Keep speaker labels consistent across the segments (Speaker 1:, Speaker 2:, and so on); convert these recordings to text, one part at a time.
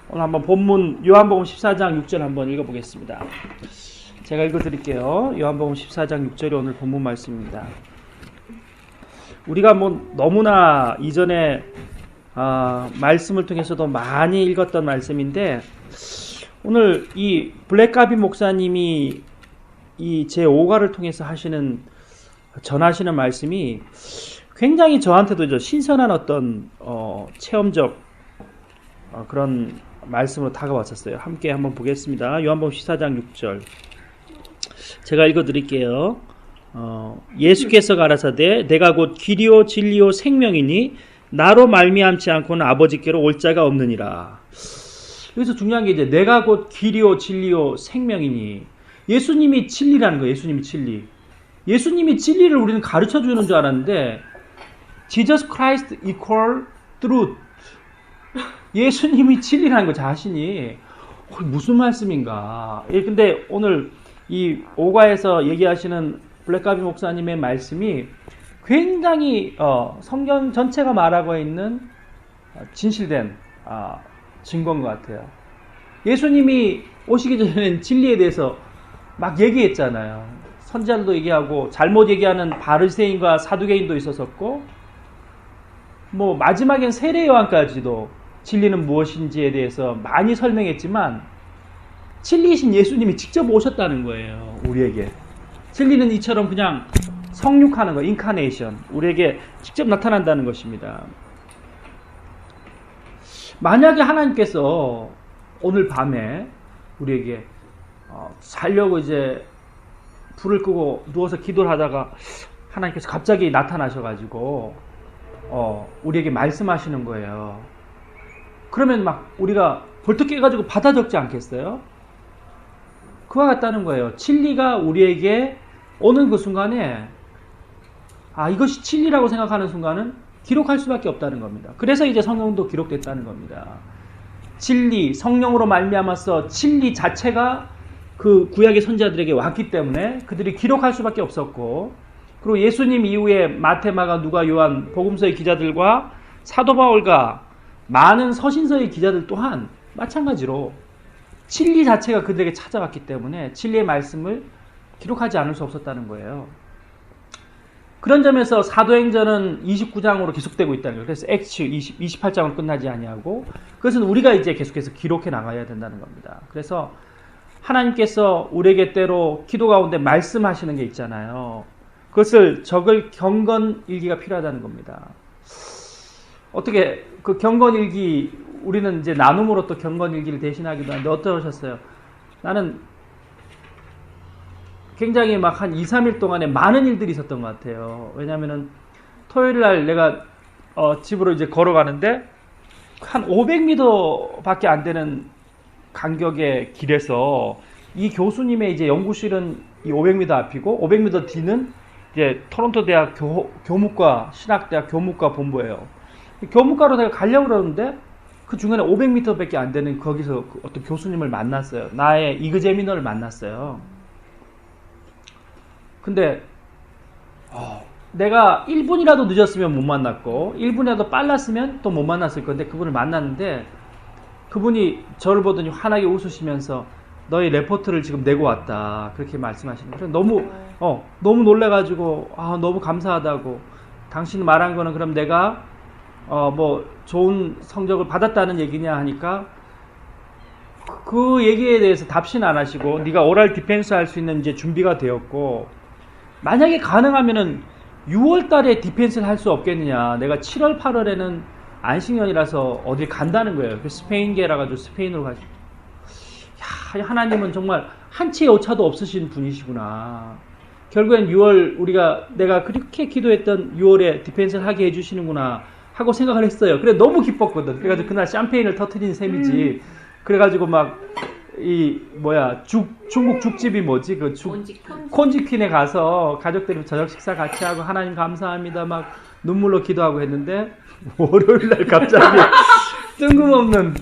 Speaker 1: 오늘 한번 본문 요한복음 14장 6절 한번 읽어보겠습니다. 제가 읽어드릴게요. 요한복음 14장 6절이 오늘 본문 말씀입니다. 우리가 너무나 이전에 말씀을 통해서도 많이 읽었던 말씀인데, 오늘 이 블랙가비 목사님이 이 제5과를 통해서 전하시는 말씀이 굉장히 저한테도 신선한 어떤 체험적 그런 말씀으로 다가왔었어요. 함께 한번 보겠습니다. 요한복음 14장 6절 제가 읽어드릴게요. 예수께서 가라사대 내가 곧 길이요 진리요 생명이니 나로 말미암지 않고는 아버지께로 올 자가 없느니라. 여기서 중요한 게 이제 내가 곧 길이요 진리요 생명이니, 예수님이 진리라는 거예요. 예수님이 진리를 우리는 가르쳐 주는 줄 알았는데 Jesus Christ equal truth. 예수님이 진리라는 거 자신이 무슨 말씀인가. 근데 오늘 이 5과에서 얘기하시는 블랙가비 목사님의 말씀이 굉장히 성경 전체가 말하고 있는 진실된 증거인 것 같아요. 예수님이 오시기 전에는 진리에 대해서 막 얘기했잖아요. 선지자들도 얘기하고 잘못 얘기하는 바리새인과 사두개인도 있었었고, 마지막엔 세례 요한까지도 진리는 무엇인지에 대해서 많이 설명했지만 진리이신 예수님이 직접 오셨다는 거예요. 우리에게 진리는 이처럼 그냥 성육하는 거, 인카네이션, 우리에게 직접 나타난다는 것입니다. 만약에 하나님께서 오늘 밤에 우리에게 자려고 이제 불을 끄고 누워서 기도를 하다가 하나님께서 갑자기 나타나셔가지고 우리에게 말씀하시는 거예요. 그러면 우리가 벌떡 깨가지고 받아 적지 않겠어요? 그와 같다는 거예요. 진리가 우리에게 오는 그 순간에 이것이 진리라고 생각하는 순간은 기록할 수밖에 없다는 겁니다. 그래서 이제 성경도 기록됐다는 겁니다. 진리, 성령으로 말미암아서 진리 자체가 그 구약의 선지자들에게 왔기 때문에 그들이 기록할 수밖에 없었고, 그리고 예수님 이후에 마태, 마가, 누가, 요한 복음서의 기자들과 사도 바울과 많은 서신서의 기자들 또한 마찬가지로 진리 자체가 그들에게 찾아왔기 때문에 진리의 말씀을 기록하지 않을 수 없었다는 거예요. 그런 점에서 사도행전은 29장으로 계속되고 있다는 거예요. 그래서 액츠 28장으로 끝나지 아니하고, 그것은 우리가 이제 계속해서 기록해 나가야 된다는 겁니다. 그래서 하나님께서 우리에게 때로 기도 가운데 말씀하시는 게 있잖아요. 그것을 적을 경건일기가 필요하다는 겁니다. 어떻게 그 경건일기, 우리는 이제 나눔으로 또 경건일기를 대신하기도 하는데 어떠셨어요? 나는 굉장히 한 2, 3일 동안에 많은 일들이 있었던 것 같아요. 왜냐면은 토요일 날 내가 집으로 이제 걸어가는데 한 500m 밖에 안 되는 간격의 길에서 이 교수님의 이제 연구실은 이 500m 앞이고 500m 뒤는 이제 토론토 대학 교무과, 신학대학 교무과 본부예요. 교무과로 내가 가려고 그러는데 그 중간에 500m 밖에 안 되는 거기서 어떤 교수님을 만났어요. 나의 이그제미너를 만났어요. 근데 내가 1분이라도 늦었으면 못 만났고 1분이라도 빨랐으면 또 못 만났을 건데 그분을 만났는데, 그분이 저를 보더니 환하게 웃으시면서 너의 레포트를 지금 내고 왔다, 그렇게 말씀하시는 거예요. 너무 놀래가지고 너무 감사하다고, 당신 말한 거는 그럼 내가 좋은 성적을 받았다는 얘기냐 하니까 그 얘기에 대해서 답신 안 하시고, 네가 오랄 디펜스 할 수 있는 이제 준비가 되었고, 만약에 가능하면은 6월 달에 디펜스를 할 수 없겠느냐. 내가 7월, 8월에는 안식년이라서 어딜 간다는 거예요. 스페인계라 가지고 스페인으로 가시고. 하나님은 정말 한치의 오차도 없으신 분이시구나. 결국엔 6월, 내가 그렇게 기도했던 6월에 디펜스를 하게 해주시는구나 하고 생각을 했어요. 그래, 너무 기뻤거든. 그래가지고 그날 샴페인을 터트린 셈이지. 그래가지고 중국 죽집이 뭐지? 콘지퀸에 가서 가족들이 저녁 식사 같이 하고 하나님 감사합니다 눈물로 기도하고 했는데, 월요일날 갑자기 뜬금없는,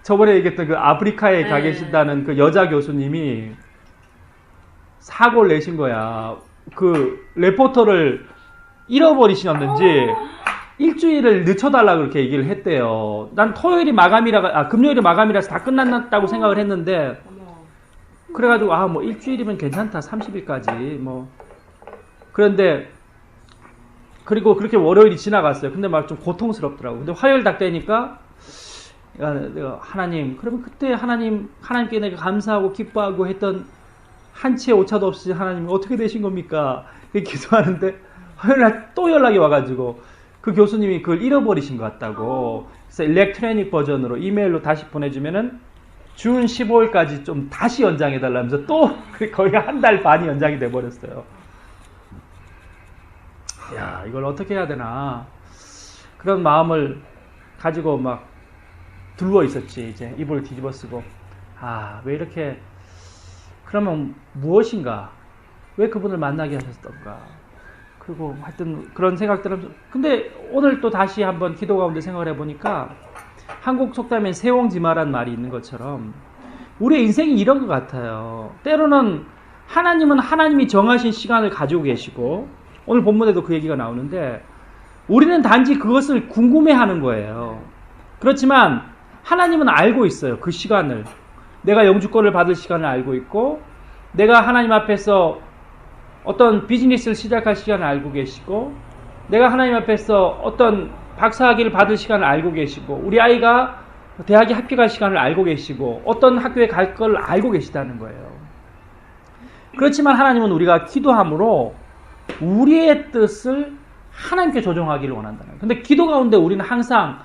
Speaker 1: 저번에 얘기했던 그 아프리카에 가 계신다는 그 여자 교수님이 사고를 내신 거야. 그 레포터를 잃어버리셨는지 일주일을 늦춰달라 그렇게 얘기를 했대요. 난 토요일이 금요일이 마감이라서 다 끝났다고 생각을 했는데, 그래가지고, 뭐 일주일이면 괜찮다. 30일까지. 그런데, 그리고 그렇게 월요일이 지나갔어요. 근데 막 좀 고통스럽더라고. 근데 화요일 딱 되니까, 내가 하나님, 그러면 그때 하나님께 내가 감사하고 기뻐하고 했던 한치의 오차도 없이 하나님 어떻게 되신 겁니까? 그렇게 기도하는데, 화요일 날 또 연락이 와가지고, 그 교수님이 그걸 잃어버리신 것 같다고. 그래서 일렉트로닉 버전으로 이메일로 다시 보내주면은 준 15일까지 좀 다시 연장해달라면서 또 거의 한 달 반이 연장이 돼버렸어요. 야, 이걸 어떻게 해야 되나. 그런 마음을 가지고 막 둘러 있었지. 이제 이불을 뒤집어 쓰고. 왜 이렇게, 그러면 무엇인가? 왜 그분을 만나게 하셨던가? 그리고 하여튼 그런 생각들은, 근데 오늘 또 다시 한번 기도 가운데 생각을 해보니까 한국 속담에 세옹지마란 말이 있는 것처럼 우리의 인생이 이런 것 같아요. 때로는 하나님은 하나님이 정하신 시간을 가지고 계시고, 오늘 본문에도 그 얘기가 나오는데 우리는 단지 그것을 궁금해하는 거예요. 그렇지만 하나님은 알고 있어요. 그 시간을. 내가 영주권을 받을 시간을 알고 있고, 내가 하나님 앞에서 어떤 비즈니스를 시작할 시간을 알고 계시고, 내가 하나님 앞에서 어떤 박사학위를 받을 시간을 알고 계시고, 우리 아이가 대학에 합격할 시간을 알고 계시고, 어떤 학교에 갈 걸 알고 계시다는 거예요. 그렇지만 하나님은 우리가 기도함으로 우리의 뜻을 하나님께 조정하기를 원한다는 거예요. 근데 기도 가운데 우리는 항상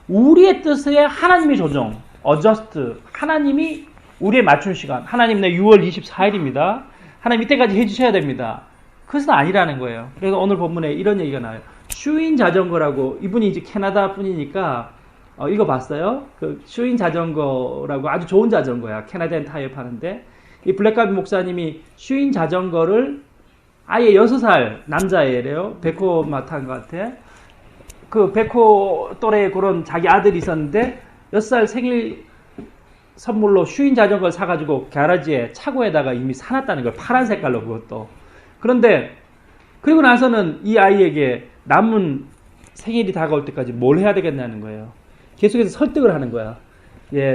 Speaker 1: 우리의 뜻에 하나님의 조정, adjust, 하나님이 우리의 맞춘 시간, 하나님 내 6월 24일입니다. 하나님 이때까지 해주셔야 됩니다. 그것은 아니라는 거예요. 그래서 오늘 본문에 이런 얘기가 나와요. 슈인 자전거라고, 이분이 이제 캐나다 분이니까 읽어봤어요. 그 슈인 자전거라고 아주 좋은 자전거야. 캐나디안 타이어 파는데, 이 블랙가비 목사님이 슈인 자전거를 아예 6살 남자애래요. 백호마 탄 것 같아. 그 백호 또래 그런 자기 아들이 있었는데 6살 생일 선물로 슈인 자전거를 사가지고 가라지에 차고에다가 이미 사놨다는 거예요. 파란 색깔로 그것도. 그런데 그리고 나서는 이 아이에게 남은 생일이 다가올 때까지 뭘 해야 되겠냐는 거예요. 계속해서 설득을 하는 거야.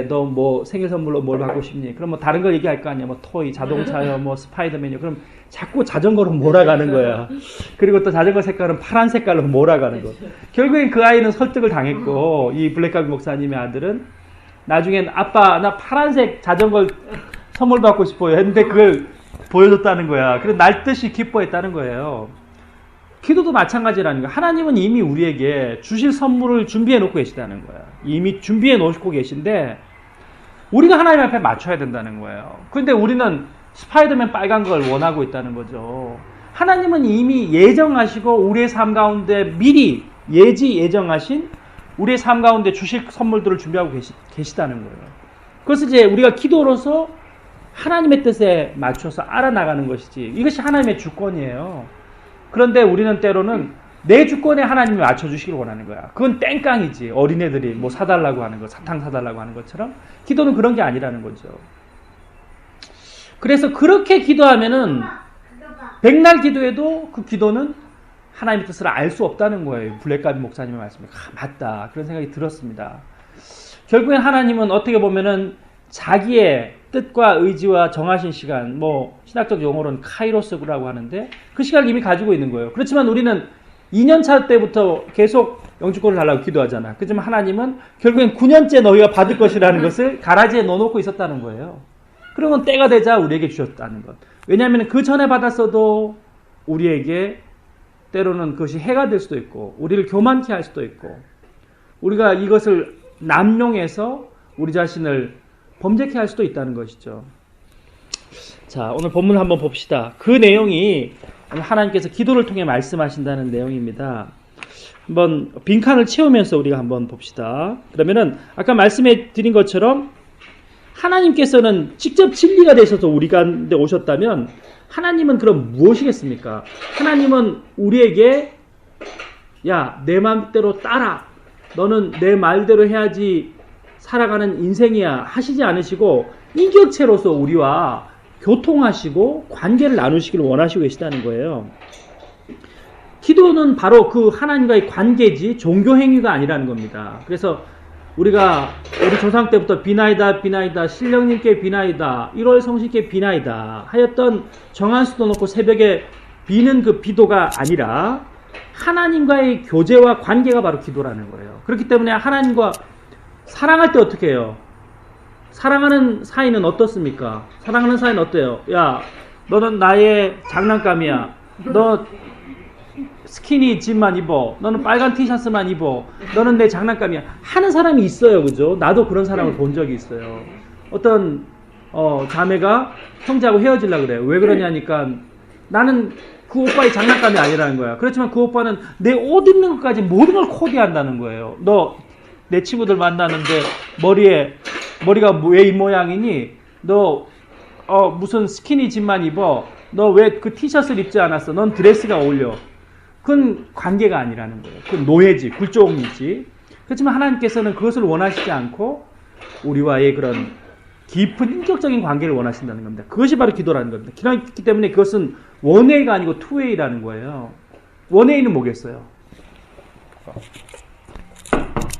Speaker 1: 너 뭐 생일 선물로 뭘 받고 싶니? 그럼 뭐 다른 걸 얘기할 거 아니야. 뭐 토이, 자동차요, 뭐 스파이더맨이요. 그럼 자꾸 자전거로 몰아가는 거야. 그리고 또 자전거 색깔은 파란 색깔로 몰아가는 거. 결국엔 그 아이는 설득을 당했고, 이 블랙가비 목사님의 아들은 나중엔 아빠 나 파란색 자전거 선물 받고 싶어요 했는데 그걸 보여줬다는 거야. 그래서 날듯이 기뻐했다는 거예요. 기도도 마찬가지라는 거야. 하나님은 이미 우리에게 주실 선물을 준비해 놓고 계시다는 거야. 이미 준비해 놓고 계신데 우리가 하나님 앞에 맞춰야 된다는 거예요. 그런데 우리는 스파이더맨 빨간 걸 원하고 있다는 거죠. 하나님은 이미 예정하시고 우리의 삶 가운데 미리 예정하신 우리의 삶 가운데 주실 선물들을 준비하고 계시다는 거예요. 그래서 이제 우리가 기도로서 하나님의 뜻에 맞춰서 알아나가는 것이지, 이것이 하나님의 주권이에요. 그런데 우리는 때로는 내 주권에 하나님이 맞춰주시길 원하는 거야. 그건 땡깡이지. 어린애들이 뭐 사달라고 하는 거, 사탕 사달라고 하는 것처럼 기도는 그런 게 아니라는 거죠. 그래서 그렇게 기도하면은 백날 기도해도 그 기도는 하나님의 뜻을 알 수 없다는 거예요. 블랙가비 목사님의 말씀에 맞다, 그런 생각이 들었습니다. 결국엔 하나님은 어떻게 보면은 자기의 뜻과 의지와 정하신 시간, 뭐 신학적 용어로는 카이로스라고 하는데 그 시간을 이미 가지고 있는 거예요. 그렇지만 우리는 2년차 때부터 계속 영주권을 달라고 기도하잖아. 그렇지만 하나님은 결국엔 9년째 너희가 받을 것이라는 것을 가라지에 넣어놓고 있었다는 거예요. 그러면 때가 되자 우리에게 주셨다는 것. 왜냐하면 그 전에 받았어도 우리에게 때로는 그것이 해가 될 수도 있고 우리를 교만케 할 수도 있고 우리가 이것을 남용해서 우리 자신을 범죄케 할 수도 있다는 것이죠. 자, 오늘 본문을 한번 봅시다. 그 내용이 하나님께서 기도를 통해 말씀하신다는 내용입니다. 한번 빈칸을 채우면서 우리가 한번 봅시다. 그러면은 아까 말씀해 드린 것처럼 하나님께서는 직접 진리가 되셔서 우리 가운데 오셨다면 하나님은 그럼 무엇이겠습니까? 하나님은 우리에게 야, 내 마음대로 따라, 너는 내 말대로 해야지 살아가는 인생이야 하시지 않으시고 인격체로서 우리와 교통하시고 관계를 나누시기를 원하시고 계시다는 거예요. 기도는 바로 그 하나님과의 관계지 종교 행위가 아니라는 겁니다. 그래서 우리가 우리 조상 때부터 비나이다 비나이다 신령님께 비나이다 1월 성신께 비나이다 하였던 정한 수도 놓고 새벽에 비는 그 비도가 아니라 하나님과의 교제와 관계가 바로 기도라는 거예요. 그렇기 때문에 하나님과 사랑할 때 어떻게 해요? 사랑하는 사이는 어떻습니까? 사랑하는 사이는 어때요? 야, 너는 나의 장난감이야. 너 스키니 집만 입어. 너는 빨간 티셔츠만 입어. 너는 내 장난감이야. 하는 사람이 있어요. 그죠? 나도 그런 사람을 본 적이 있어요. 어떤 자매가 형제하고 헤어지려고 그래요. 왜 그러냐니까 나는 그 오빠의 장난감이 아니라는 거야. 그렇지만 그 오빠는 내 옷 입는 것까지 모든 걸 코디한다는 거예요. 너 내 친구들 만나는데 머리가 왜 이 모양이니? 너 무슨 스키니 집만 입어. 너 왜 그 티셔츠를 입지 않았어? 넌 드레스가 어울려. 그건 관계가 아니라는 거예요. 그건 노예지, 굴종이지. 그렇지만 하나님께서는 그것을 원하시지 않고 우리와의 그런 깊은 인격적인 관계를 원하신다는 겁니다. 그것이 바로 기도라는 겁니다. 그렇기 때문에 그것은 원웨이가 아니고 투웨이라는 거예요. 원웨이는 뭐겠어요?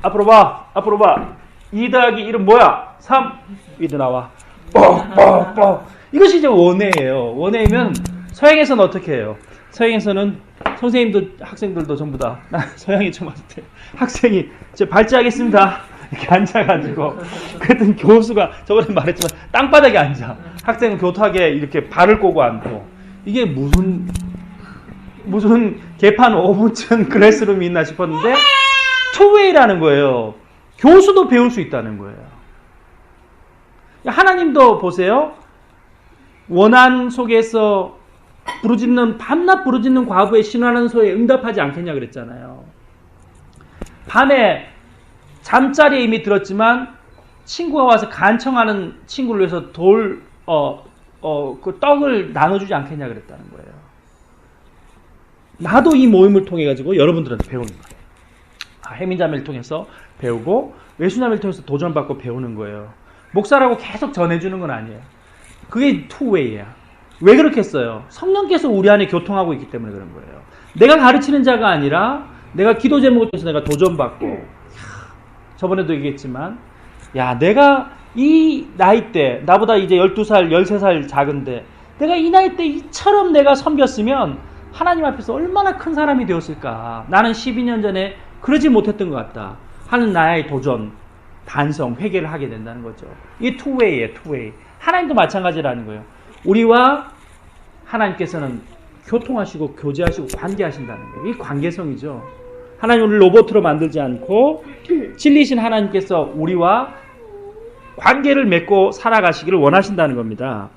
Speaker 1: 앞으로 봐. 2 더하기 1은 뭐야? 3. 이도 나와. 이것이 이제 원웨이예요. 원웨이면 서양에서는 어떻게 해요? 서양에서는 선생님도 학생들도 전부 다 서양이 좀 같아. 학생이 이제 발제하겠습니다. 이렇게 앉아가지고 그랬더니 교수가 저번에 말했지만 땅바닥에 앉아. 학생은 교탁에 이렇게 발을 꼬고 앉고 이게 무슨 개판 5분쯤 클래스룸이 있나 싶었는데 투웨이라는 거예요. 교수도 배울 수 있다는 거예요. 하나님도 보세요. 원한 속에서 밤낮 부르짖는 과부의 신원하는 소에 응답하지 않겠냐 그랬잖아요. 밤에 잠자리에 이미 들었지만 친구가 와서 간청하는 친구를 위해서 그 떡을 나눠주지 않겠냐 그랬다는 거예요. 나도 이 모임을 통해 가지고 여러분들한테 배우는 거예요. 해민자매를 통해서 배우고 외수자매를 통해서 도전받고 배우는 거예요. 목사라고 계속 전해주는 건 아니에요. 그게 투웨이야. 왜 그렇겠어요? 성령께서 우리 안에 교통하고 있기 때문에 그런 거예요. 내가 가르치는 자가 아니라 내가 기도 제목을 통해서 내가 도전받고 저번에도 얘기했지만 내가 이 나이 때 나보다 이제 12살 13살 작은데 내가 이 나이 때 이처럼 내가 섬겼으면 하나님 앞에서 얼마나 큰 사람이 되었을까. 나는 12년 전에 그러지 못했던 것 같다 하는 나의 도전, 반성, 회개를 하게 된다는 거죠. 이게 투웨이예요. 투웨이. 하나님도 마찬가지라는 거예요. 우리와 하나님께서는 교통하시고 교제하시고 관계하신다는 거예요. 이 관계성이죠. 하나님 우리를 로봇으로 만들지 않고 진리신 하나님께서 우리와 관계를 맺고 살아가시기를 원하신다는 겁니다.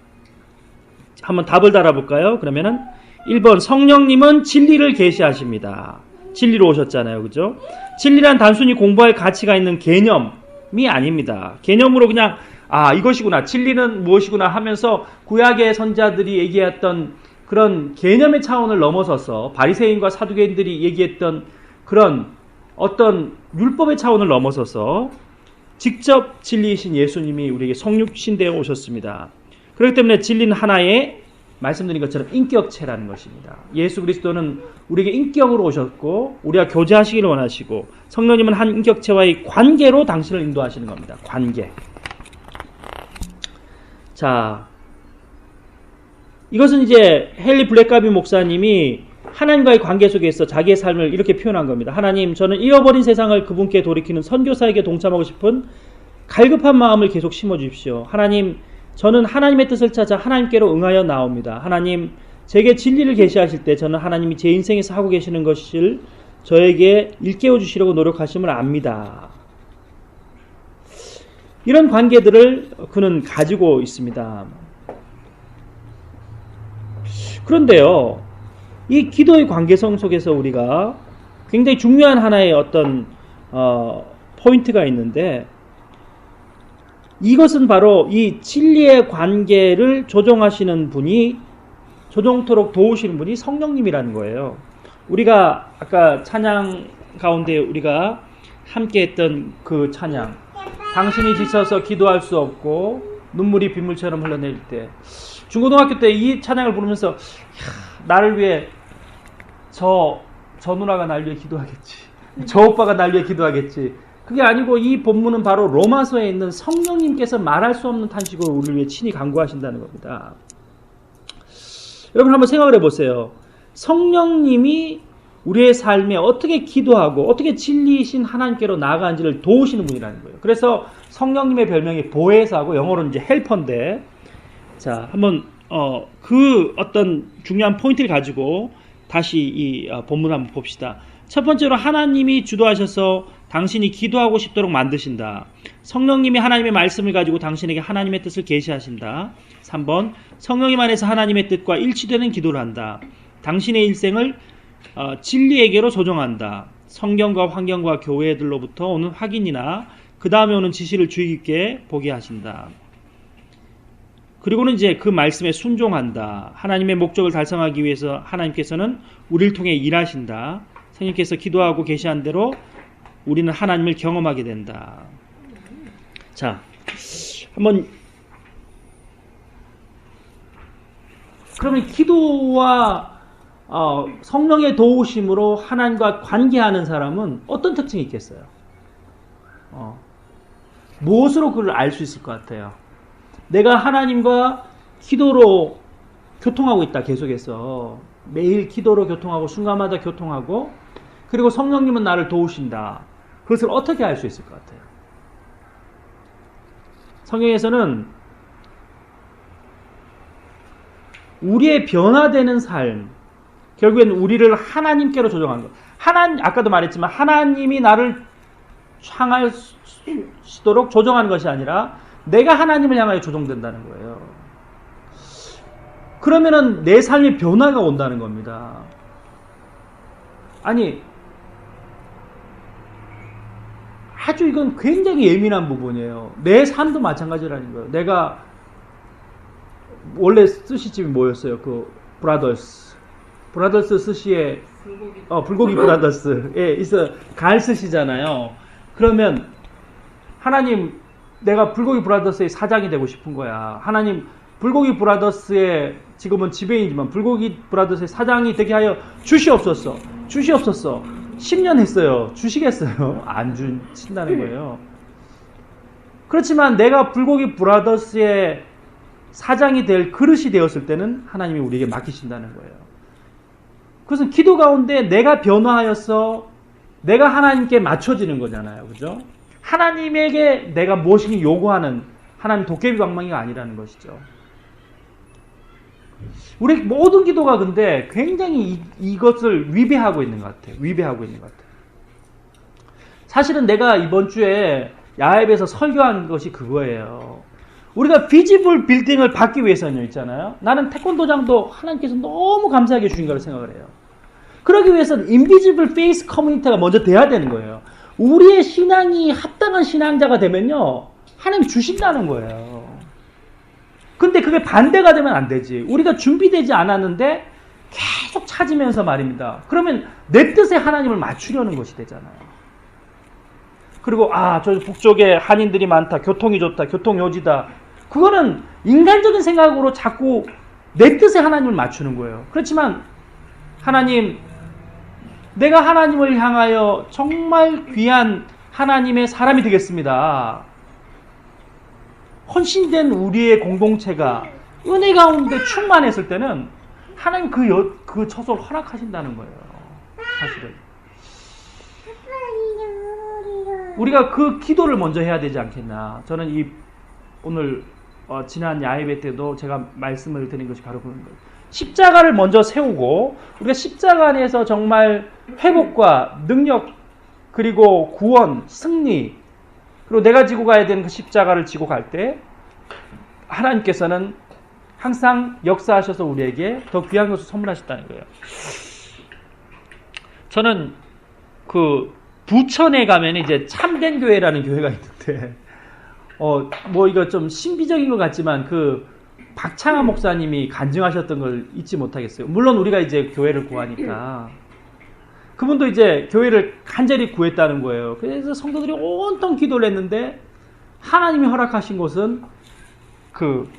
Speaker 1: 한번 답을 달아볼까요? 그러면은 1번 성령님은 진리를 계시하십니다. 진리로 오셨잖아요. 그죠? 진리란 단순히 공부할 가치가 있는 개념이 아닙니다. 개념으로 그냥 이것이구나. 진리는 무엇이구나 하면서 구약의 선자들이 얘기했던 그런 개념의 차원을 넘어서서 바리새인과 사두개인들이 얘기했던 그런 어떤 율법의 차원을 넘어서서 직접 진리이신 예수님이 우리에게 성육신되어 오셨습니다. 그렇기 때문에 진리는 하나의 말씀드린 것처럼 인격체라는 것입니다. 예수 그리스도는 우리에게 인격으로 오셨고 우리가 교제하시기를 원하시고 성령님은 한 인격체와의 관계로 당신을 인도하시는 겁니다. 관계. 자, 이것은 이제 헨리 블랙가비 목사님이 하나님과의 관계 속에서 자기의 삶을 이렇게 표현한 겁니다. 하나님, 저는 잃어버린 세상을 그분께 돌이키는 선교사에게 동참하고 싶은 갈급한 마음을 계속 심어주십시오. 하나님, 저는 하나님의 뜻을 찾아 하나님께로 응하여 나옵니다. 하나님, 제게 진리를 계시하실 때 저는 하나님이 제 인생에서 하고 계시는 것을 저에게 일깨워 주시려고 노력하심을 압니다. 이런 관계들을 그는 가지고 있습니다. 그런데요, 이 기도의 관계성 속에서 우리가 굉장히 중요한 하나의 어떤 포인트가 있는데 이것은 바로 이 진리의 관계를 조정하시는 분이 조정토록 도우시는 분이 성령님이라는 거예요. 우리가 아까 찬양 가운데 우리가 함께 했던 그 찬양, 당신이 지쳐서 기도할 수 없고 눈물이 빗물처럼 흘러내릴 때, 중고등학교 때 이 찬양을 부르면서 나를 위해 저 저 누나가 날 위해 기도하겠지. 저 오빠가 날 위해 기도하겠지. 그게 아니고 이 본문은 바로 로마서에 있는 성령님께서 말할 수 없는 탄식으로 우리를 위해 친히 간구하신다는 겁니다. 여러분 한번 생각을 해보세요. 성령님이 우리의 삶에 어떻게 기도하고 어떻게 진리이신 하나님께로 나아가는지를 도우시는 분이라는 거예요. 그래서 성령님의 별명이 보혜사고 영어로는 이제 헬퍼인데, 자 한번 그 어떤 중요한 포인트를 가지고 다시 이 본문을 한번 봅시다. 첫 번째로 하나님이 주도하셔서 당신이 기도하고 싶도록 만드신다. 성령님이 하나님의 말씀을 가지고 당신에게 하나님의 뜻을 계시하신다. 3번 성령님 안에서 하나님의 뜻과 일치되는 기도를 한다. 당신의 일생을 진리에게로 조정한다. 성경과 환경과 교회들로부터 오는 확인이나 그 다음에 오는 지시를 주의 깊게 보게 하신다. 그리고는 이제 그 말씀에 순종한다. 하나님의 목적을 달성하기 위해서 하나님께서는 우리를 통해 일하신다. 성령께서 기도하고 계시한 대로 우리는 하나님을 경험하게 된다. 자, 한번 그러면 기도와 성령의 도우심으로 하나님과 관계하는 사람은 어떤 특징이 있겠어요? 무엇으로 그걸 알 수 있을 것 같아요? 내가 하나님과 기도로 교통하고 있다. 계속해서 매일 기도로 교통하고 순간마다 교통하고, 그리고 성령님은 나를 도우신다. 그것을 어떻게 알 수 있을 것 같아요? 성경에서는 우리의 변화되는 삶, 결국엔 우리를 하나님께로 조정하는 것. 아까도 말했지만 하나님이 나를 향하시도록 조정하는 것이 아니라 내가 하나님을 향하여 조정된다는 거예요. 그러면은 내 삶의 변화가 온다는 겁니다. 아니, 아주 이건 굉장히 예민한 부분이에요. 내 삶도 마찬가지라는 거예요. 내가 원래 스시집이 뭐였어요? 그 브라더스 스시에 불고기 브라더스에 있어 갈 스시잖아요. 그러면 하나님, 내가 불고기 브라더스의 사장이 되고 싶은 거야. 하나님, 불고기 브라더스의 지금은 지배인이지만 불고기 브라더스의 사장이 되게 하여 주시옵소서. 10년 했어요. 주시겠어요? 안 주신다는 거예요. 그렇지만 내가 불고기 브라더스의 사장이 될 그릇이 되었을 때는 하나님이 우리에게 맡기신다는 거예요. 그것은 기도 가운데 내가 변화하여서 내가 하나님께 맞춰지는 거잖아요. 그죠? 하나님에게 내가 무엇인지 요구하는 하나님 도깨비 방망이가 아니라는 것이죠. 우리 모든 기도가 근데 굉장히 이것을 위배하고 있는 것 같아요. 사실은 내가 이번 주에 야외에서 설교한 것이 그거예요. 우리가 비지블 빌딩을 받기 위해서는 있잖아요. 나는 태권도장도 하나님께서 너무 감사하게 주신 거라고 생각을 해요. 그러기 위해서는 인비지블 페이스 커뮤니티가 먼저 돼야 되는 거예요. 우리의 신앙이 합당한 신앙자가 되면요, 하나님 주신다는 거예요. 근데 그게 반대가 되면 안 되지. 우리가 준비되지 않았는데 계속 찾으면서 말입니다. 그러면 내 뜻에 하나님을 맞추려는 것이 되잖아요. 그리고 저 북쪽에 한인들이 많다, 교통이 좋다, 교통요지다. 그거는 인간적인 생각으로 자꾸 내 뜻에 하나님을 맞추는 거예요. 그렇지만 하나님, 내가 하나님을 향하여 정말 귀한 하나님의 사람이 되겠습니다. 헌신된 우리의 공동체가 은혜 가운데 충만했을 때는 하나님 그 처소를 허락하신다는 거예요. 사실은. 우리가 그 기도를 먼저 해야 되지 않겠나. 저는 오늘 지난 야외 때도 제가 말씀을 드린 것이 바로 그런 거예요. 십자가를 먼저 세우고 우리가 십자가 안에서 정말 회복과 능력, 그리고 구원, 승리, 그리고 내가 지고 가야 되는 그 십자가를 지고 갈 때 하나님께서는 항상 역사하셔서 우리에게 더 귀한 것을 선물하셨다는 거예요. 저는 그 부천에 가면 이제 참된 교회라는 교회가 있는데, 이거 좀 신비적인 것 같지만 그 박창하 목사님이 간증하셨던 걸 잊지 못하겠어요. 물론 우리가 이제 교회를 구하니까. 그분도 이제 교회를 간절히 구했다는 거예요. 그래서 성도들이 온통 기도를 했는데 하나님이 허락하신 곳은 그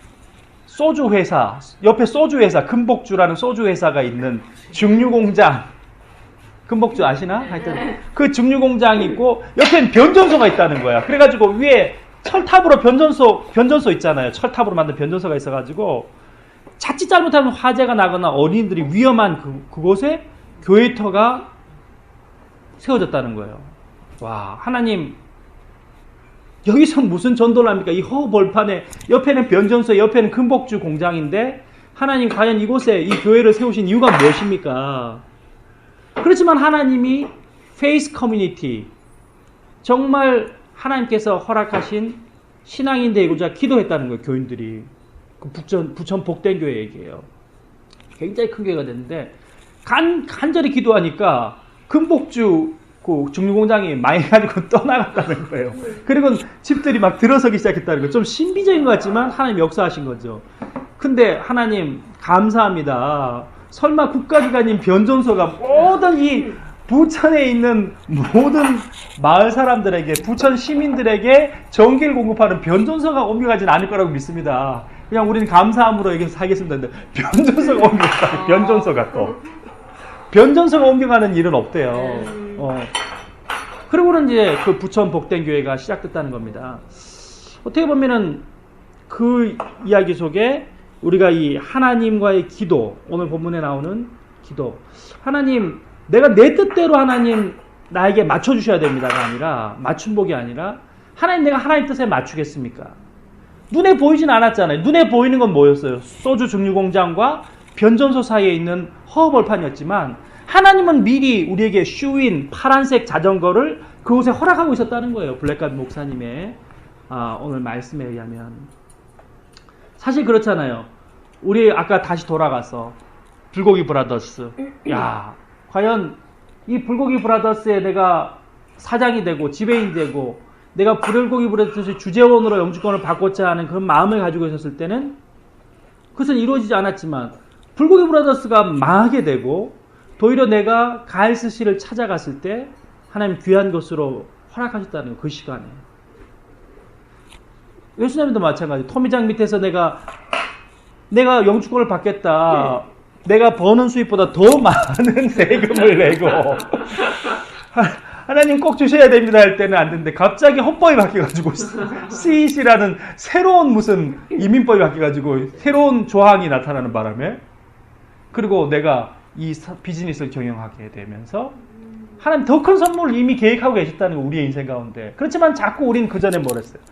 Speaker 1: 소주 회사, 옆에 소주 회사, 금복주라는 소주 회사가 있는 증류 공장, 금복주 아시나? 하여튼 그 증류공장이 있고 옆엔 변전소가 있다는 거야. 그래가지고 위에 철탑으로 변전소 있잖아요. 철탑으로 만든 변전소가 있어가지고 자칫 잘못하면 화재가 나거나 어린이들이 위험한 그곳에 교회터가 세워졌다는 거예요. 와, 하나님 여기서 무슨 전도를 합니까? 이 허벌판에 옆에는 변전소, 옆에는 금복주 공장인데 하나님 과연 이곳에 이 교회를 세우신 이유가 무엇입니까? 그렇지만 하나님이 페이스 커뮤니티, 정말 하나님께서 허락하신 신앙인 되고자 기도했다는 거예요. 교인들이. 그 부천 복된 교회 얘기예요. 굉장히 큰 교회가 됐는데 간절히 기도하니까 금복주 그 증류공장이 망해가지고 떠나갔다는 거예요. 그리고 집들이 막 들어서기 시작했다는 거예요. 좀 신비적인 것 같지만 하나님 역사하신 거죠. 근데 하나님 감사합니다. 설마 국가기관인 변전소가 모든 이 부천에 있는 모든 마을 사람들에게, 부천 시민들에게 전기를 공급하는 변전소가 옮겨가지는 않을 거라고 믿습니다. 그냥 우리는 감사함으로 여기서 살겠습니다. 근데 변전소가 옮겨가요. 변전소가 또. 변전소가 옮겨가는 일은 없대요. 그리고는 이제 그 부천 복된 교회가 시작됐다는 겁니다. 어떻게 보면은 그 이야기 속에 우리가 이 하나님과의 기도, 오늘 본문에 나오는 기도, 하나님 내가 내 뜻대로 하나님 나에게 맞춰주셔야 됩니다가 아니라, 맞춤복이 아니라 하나님 내가 하나님 뜻에 맞추겠습니까? 눈에 보이진 않았잖아요. 눈에 보이는 건 뭐였어요? 소주 증류공장과 변전소 사이에 있는 허벌판이었지만 하나님은 미리 우리에게 슈인 파란색 자전거를 그곳에 허락하고 있었다는 거예요. 블랙갓 목사님의 오늘 말씀에 의하면. 사실 그렇잖아요. 우리 아까 다시 돌아가서 불고기 브라더스, 야 과연 이 불고기 브라더스에 내가 사장이 되고 지배인이 되고 내가 불고기 브라더스 주재원으로 영주권을 받고자 하는 그런 마음을 가지고 있었을 때는 그것은 이루어지지 않았지만 불고기 브라더스가 망하게 되고 오히려 내가 가일스씨를 찾아갔을 때 하나님 귀한 것으로 허락하셨다는 거예요. 그 시간에. 예수님도 마찬가지. 토미장 밑에서 내가 영주권을 받겠다. 내가 버는 수입보다 더 많은 세금을 내고 하나님 꼭 주셔야 됩니다 할 때는 안 되는데 갑자기 헌법이 바뀌어가지고 CEC라는 새로운 무슨 이민법이 바뀌어가지고 새로운 조항이 나타나는 바람에 그리고 내가 이 비즈니스를 경영하게 되면서 하나님 더 큰 선물을 이미 계획하고 계셨다는 거 우리의 인생 가운데. 그렇지만 자꾸 우리는 그 전에 뭘 했어요?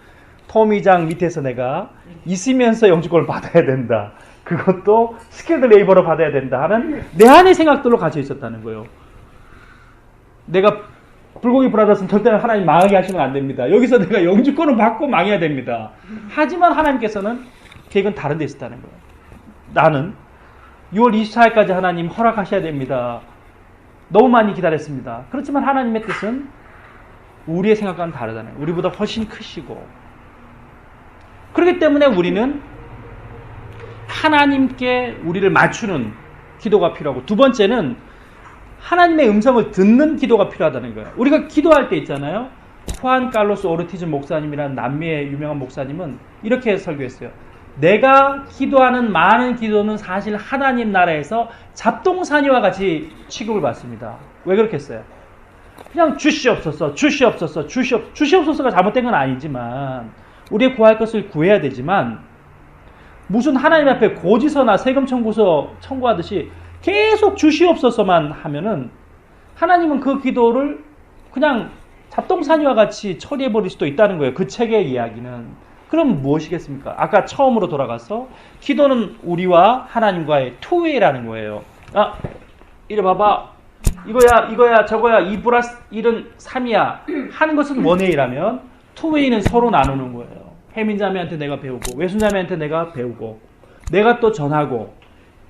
Speaker 1: 토미장 밑에서 내가 있으면서 영주권을 받아야 된다. 그것도 스킬드 레이버로 받아야 된다 하는 내 안의 생각들로 갇혀 있었다는 거예요. 내가 불고기 브라더스는 절대 하나님 망하게 하시면 안 됩니다. 여기서 내가 영주권을 받고 망해야 됩니다. 하지만 하나님께서는 계획은 다른 데 있었다는 거예요. 나는 6월 24일까지 하나님 허락하셔야 됩니다. 너무 많이 기다렸습니다. 그렇지만 하나님의 뜻은 우리의 생각과는 다르다는 거예요. 우리보다 훨씬 크시고. 그렇기 때문에 우리는 하나님께 우리를 맞추는 기도가 필요하고, 두 번째는 하나님의 음성을 듣는 기도가 필요하다는 거예요. 우리가 기도할 때 있잖아요. 후안 칼로스 오르티즈 목사님이라는 남미의 유명한 목사님은 이렇게 설교했어요. 내가 기도하는 많은 기도는 사실 하나님 나라에서 잡동사니와 같이 취급을 받습니다. 왜 그렇게 했어요? 그냥 주시옵소서, 주시옵소서, 주시옵소서가 잘못된 건 아니지만 우리의 구할 것을 구해야 되지만 무슨 하나님 앞에 고지서나 세금 청구서 청구하듯이 계속 주시옵소서만 하면은 하나님은 그 기도를 그냥 잡동사니와 같이 처리해버릴 수도 있다는 거예요. 그 책의 이야기는. 그럼 무엇이겠습니까? 아까 처음으로 돌아가서 기도는 우리와 하나님과의 투웨이라는 거예요. 이래 봐봐. 이거야 저거야 2 플러스 1은 3이야 하는 것은 원웨이라면 투웨이는 서로 나누는 거예요. 해민자매한테 내가 배우고 외손자매한테 내가 배우고 내가 또 전하고,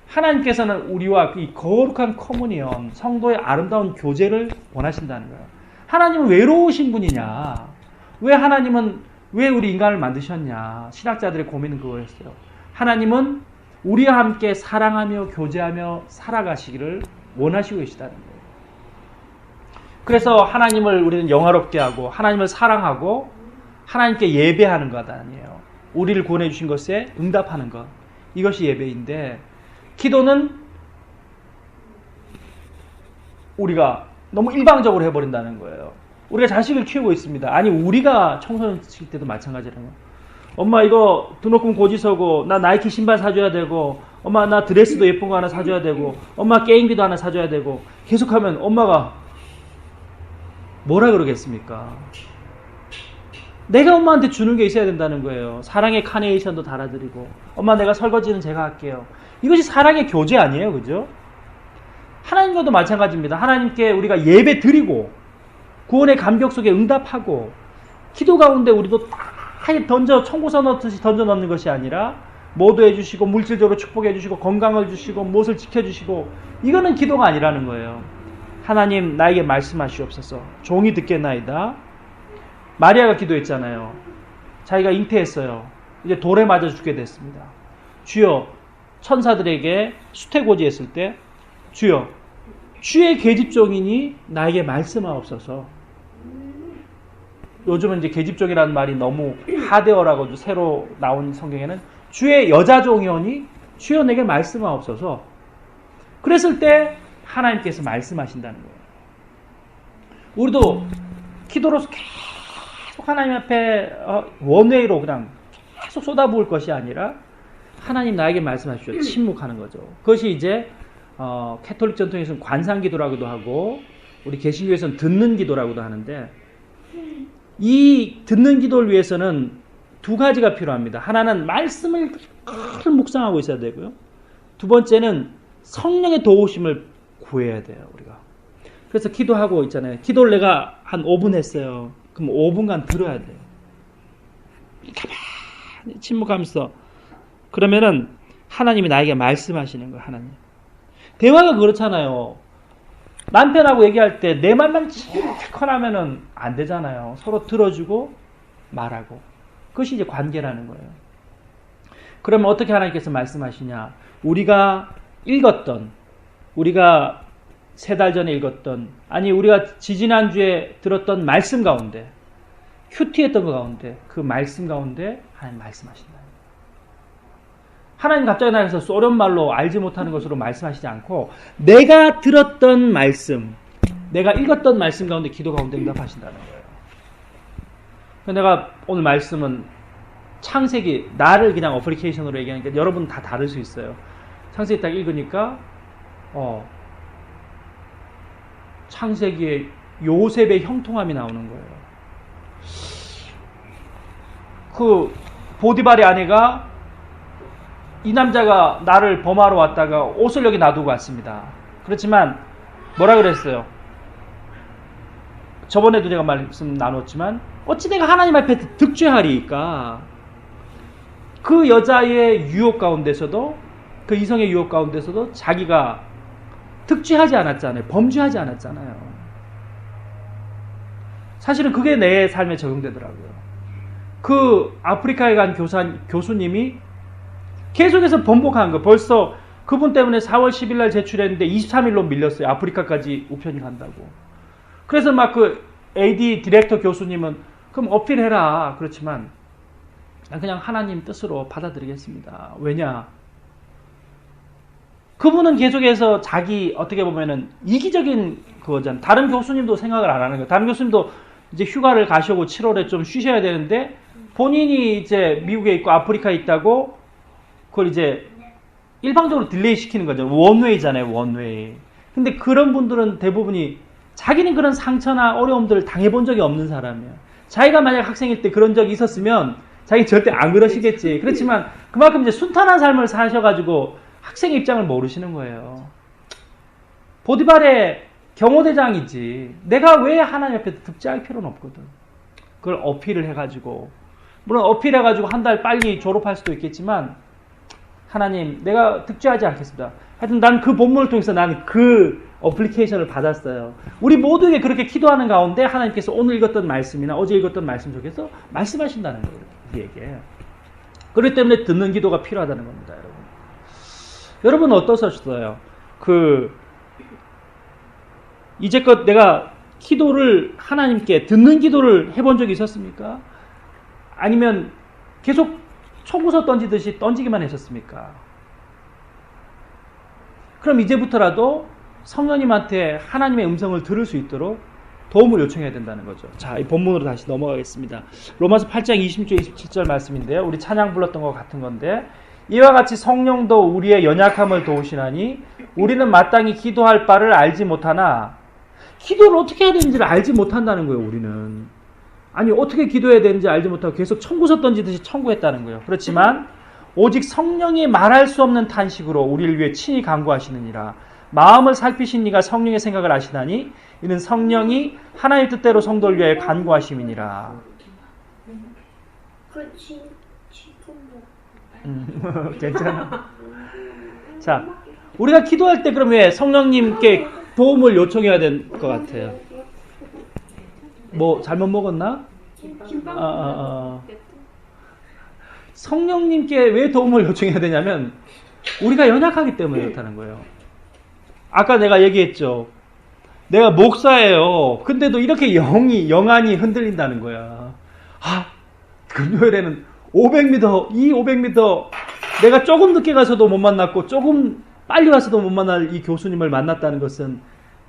Speaker 1: 하나님께서는 우리와 이 거룩한 커뮤니언, 성도의 아름다운 교제를 원하신다는 거예요. 하나님은 외로우신 분이냐? 왜 우리 인간을 만드셨냐? 신학자들의 고민은 그거였어요. 하나님은 우리와 함께 사랑하며 교제하며 살아가시기를 원하시고 계시다는 거예요. 그래서 하나님을 우리는 영화롭게 하고 하나님을 사랑하고 하나님께 예배하는 것 아니에요. 우리를 구원해 주신 것에 응답하는 것. 이것이 예배인데, 기도는 우리가 너무 일방적으로 해버린다는 거예요. 우리가 자식을 키우고 있습니다. 아니 우리가 청소년 칠 때도 마찬가지라고요. 엄마 이거 등록금 고지서고 나 나이키 신발 사줘야 되고 엄마 나 드레스도 예쁜 거 하나 사줘야 되고 엄마 게임기도 하나 사줘야 되고 계속하면 엄마가 뭐라 그러겠습니까? 내가 엄마한테 주는 게 있어야 된다는 거예요. 사랑의 카네이션도 달아드리고 엄마 내가 설거지는 제가 할게요. 이것이 사랑의 교제 아니에요, 그죠? 하나님과도 마찬가지입니다. 하나님께 우리가 예배 드리고 구원의 감격 속에 응답하고 기도 가운데 우리도 다 던져 청구서 넣듯이 던져 넣는 것이 아니라 모두 해주시고 물질적으로 축복해 주시고 건강을 주시고 무엇을 지켜주시고 이거는 기도가 아니라는 거예요. 하나님 나에게 말씀하시옵소서. 종이 듣겠나이다. 마리아가 기도했잖아요. 자기가 잉태했어요. 이제 돌에 맞아 죽게 됐습니다. 주여 천사들에게 수태고지했을 때 주여 주의 계집종이니 나에게 말씀하옵소서. 요즘은 이제 계집종이라는 말이 너무 하대어라고 새로 나온 성경에는 주의 여자종이오니 주여 내게 말씀하옵소서. 그랬을 때 하나님께서 말씀하신다는 거예요. 우리도 기도로서 계속 하나님 앞에 원웨이로 그냥 계속 쏟아부을 것이 아니라 하나님 나에게 말씀하십시오. 침묵하는 거죠. 그것이 이제 캐톨릭 전통에서는 관상기도라고도 하고 우리 개신교에서는 듣는 기도라고도 하는데 이 듣는 기도를 위해서는 두 가지가 필요합니다. 하나는 말씀을 늘 묵상하고 있어야 되고요. 두 번째는 성령의 도우심을 구해야 돼요, 우리가. 그래서 기도하고 있잖아요. 기도를 내가 한 5분 했어요. 그럼 5분간 들어야 돼요. 가만히 침묵하면서. 그러면은 하나님이 나에게 말씀하시는 거예요, 하나님. 대화가 그렇잖아요. 남편하고 얘기할 때 내 말만 실컷 하면은 안 되잖아요. 서로 들어주고 말하고. 그것이 이제 관계라는 거예요. 그러면 어떻게 하나님께서 말씀하시냐? 우리가 읽었던, 우리가 3달 전에 읽었던, 아니 우리가 지지난주에 들었던 말씀 가운데, 큐티했던 것 가운데, 그 말씀 가운데 하나님 말씀하신다. 하나님 갑자기 나에서 소련말로 알지 못하는 것으로 말씀하시지 않고 내가 들었던 말씀, 내가 읽었던 말씀 가운데 기도 가운데 응답하신다는 거예요. 내가 오늘 말씀은 창세기, 나를 그냥 어플리케이션으로 얘기하니까 여러분 다 다를 수 있어요. 창세기 딱 읽으니까 창세기에 요셉의 형통함이 나오는 거예요. 그 보디발의 아내가 이 남자가 나를 범하러 왔다가 옷을 여기 놔두고 왔습니다. 그렇지만 뭐라 그랬어요? 저번에도 제가 말씀 나눴지만 어찌 내가 하나님 앞에 득죄하리까? 그 여자의 유혹 가운데서도 그 이성의 유혹 가운데서도 자기가 득죄하지 않았잖아요. 범죄하지 않았잖아요. 사실은 그게 내 삶에 적용되더라고요. 그 아프리카에 간 교수님이 계속해서 번복한 거. 벌써 그분 때문에 4월 10일 날 제출했는데 23일로 밀렸어요. 아프리카까지 우편이 간다고. 그래서 막 그 AD 디렉터 교수님은 그럼 어필해라. 그렇지만 그냥 하나님 뜻으로 받아들이겠습니다. 왜냐? 그분은 계속해서 자기 어떻게 보면은 이기적인 그거잖아요. 다른 교수님도 생각을 안 하는 거예요. 다른 교수님도 이제 휴가를 가시고 7월에 좀 쉬셔야 되는데 본인이 이제 미국에 있고 아프리카에 있다고 그걸 이제 일방적으로 딜레이 시키는 거죠. 원웨이잖아요, 원웨이. 근데 그런 분들은 대부분이 자기는 그런 상처나 어려움들을 당해본 적이 없는 사람이에요. 자기가 만약 학생일 때 그런 적이 있었으면 자기 절대 안 그러시겠지. 그렇지만 그만큼 이제 순탄한 삶을 사셔가지고 학생의 입장을 모르시는 거예요. 보디발의 경호대장이지. 내가 왜 하나님 앞에 득죄할 필요는 없거든. 그걸 어필을 해가지고. 물론 어필해가지고 한 달 빨리 졸업할 수도 있겠지만 하나님 내가 득죄하지 않겠습니다. 하여튼 난 그 본문을 통해서 난 그 어플리케이션을 받았어요. 우리 모두에게 그렇게 기도하는 가운데 하나님께서 오늘 읽었던 말씀이나 어제 읽었던 말씀 속에서 말씀하신다는 거예요. 우리에게. 그렇기 때문에 듣는 기도가 필요하다는 겁니다. 여러분. 여러분 어떠셨어요? 이제껏 내가 기도를 하나님께 듣는 기도를 해본 적이 있었습니까? 아니면 계속 초구서 던지듯이 던지기만 하셨습니까? 그럼 이제부터라도 성령님한테 하나님의 음성을 들을 수 있도록 도움을 요청해야 된다는 거죠. 자, 이 본문으로 다시 넘어가겠습니다. 로마서 8장 26절 27절 말씀인데요. 우리 찬양 불렀던 것 같은 건데, 이와 같이 성령도 우리의 연약함을 도우시나니 우리는 마땅히 기도할 바를 알지 못하나, 기도를 어떻게 해야 되는지를 알지 못한다는 거예요. 우리는 아니 어떻게 기도해야 되는지 알지 못하고 계속 청구서 던지듯이 청구했다는 거예요. 그렇지만 오직 성령이 말할 수 없는 탄식으로 우리를 위해 친히 간구하시느니라. 마음을 살피신 이가 성령의 생각을 아시나니 이는 성령이 하나님의 뜻대로 성도를 위하여 간구하심이니라. 괜찮아. 자, 우리가 기도할 때 그럼 왜 성령님께 도움을 요청해야 될 것 같아요? 뭐 잘못 먹었나? 성령님께 왜 도움을 요청해야 되냐면 우리가 연약하기 때문에 그렇다는 거예요. 아까 내가 얘기했죠. 내가 목사예요. 근데도 이렇게 영안이 흔들린다는 거야. 금요일에는 500m, 이 500m 내가 조금 늦게 가서도 못 만났고 조금 빨리 와서도 못 만날 이 교수님을 만났다는 것은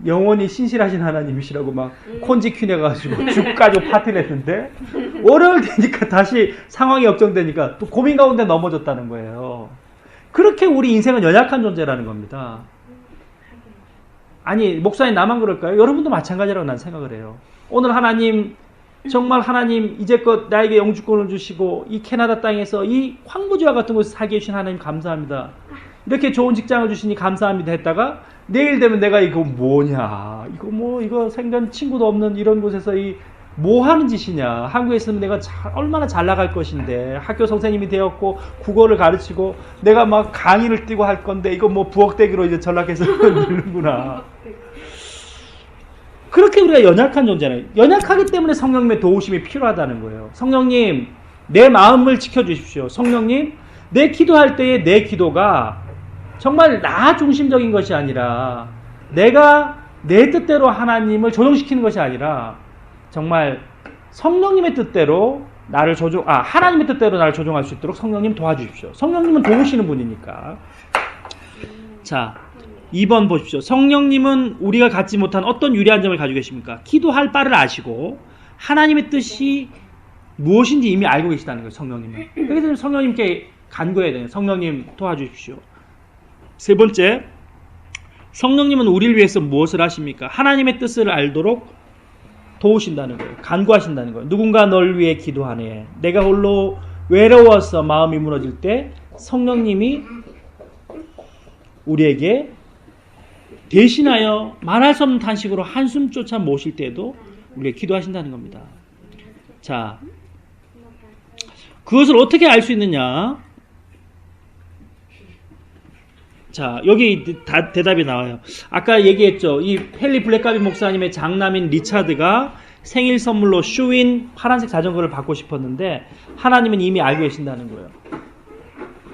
Speaker 1: 영원히 신실하신 하나님이시라고 막 콘지퀸해가지고 죽 가지고 파티를 했는데 월요일 되니까 다시 상황이 역정되니까 또 고민 가운데 넘어졌다는 거예요. 그렇게 우리 인생은 연약한 존재라는 겁니다. 아니 목사님 나만 그럴까요? 여러분도 마찬가지라고 난 생각을 해요. 오늘 하나님 정말 하나님 이제껏 나에게 영주권을 주시고 이 캐나다 땅에서 이 황무지와 같은 곳에 살게 해주신 하나님 감사합니다. 이렇게 좋은 직장을 주시니 감사합니다 했다가 내일 되면 내가 이거 뭐냐, 이거 생전 친구도 없는 이런 곳에서 이 뭐 하는 짓이냐, 한국에 있으면 내가 얼마나 잘 나갈 것인데 학교 선생님이 되었고 국어를 가르치고 내가 막 강의를 띄고 할 건데 이거 뭐 부엌대기로 이제 전락해서 밀는구나. 그렇게 우리가 연약한 존재는 연약하기 때문에 성령님의 도우심이 필요하다는 거예요. 성령님 내 마음을 지켜주십시오. 성령님 내 기도할 때의 내 기도가 정말 나 중심적인 것이 아니라 내가 내 뜻대로 하나님을 조정시키는 것이 아니라 정말 성령님의 뜻대로 나를 하나님의 뜻대로 나를 조종할 수 있도록 성령님 도와주십시오. 성령님은 도우시는 분이니까. 자, 2번 보십시오. 성령님은 우리가 갖지 못한 어떤 유리한 점을 가지고 계십니까? 기도할 바를 아시고 하나님의 뜻이 무엇인지 이미 알고 계시다는 거예요. 성령님은. 그래서 성령님께 간구해야 돼요. 성령님 도와주십시오. 세 번째, 성령님은 우리를 위해서 무엇을 하십니까? 하나님의 뜻을 알도록 도우신다는 거예요. 간구하신다는 거예요. 누군가 널 위해 기도하네. 내가 홀로 외로워서 마음이 무너질 때 성령님이 우리에게 대신하여 말할 수 없는 탄식으로 한숨조차 모실 때에도 우리에게 기도하신다는 겁니다. 자, 그것을 어떻게 알 수 있느냐? 자, 여기 대답이 나와요. 아까 얘기했죠. 이 헨리 블랙가비 목사님의 장남인 리차드가 생일 선물로 슈윈 파란색 자전거를 받고 싶었는데 하나님은 이미 알고 계신다는 거예요.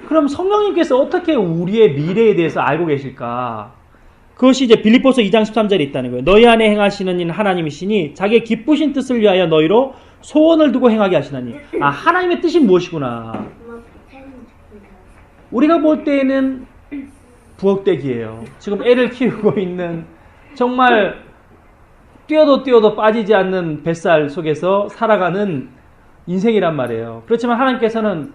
Speaker 1: 그럼 성령님께서 어떻게 우리의 미래에 대해서 알고 계실까? 그것이 이제 빌립보서 2장 13절에 있다는 거예요. 너희 안에 행하시는 이는 하나님이시니 자기의 기쁘신 뜻을 위하여 너희로 소원을 두고 행하게 하시나니. 하나님의 뜻이 무엇이구나. 우리가 볼 때에는 부엌대기예요. 지금 애를 키우고 있는 정말 뛰어도 빠지지 않는 뱃살 속에서 살아가는 인생이란 말이에요. 그렇지만 하나님께서는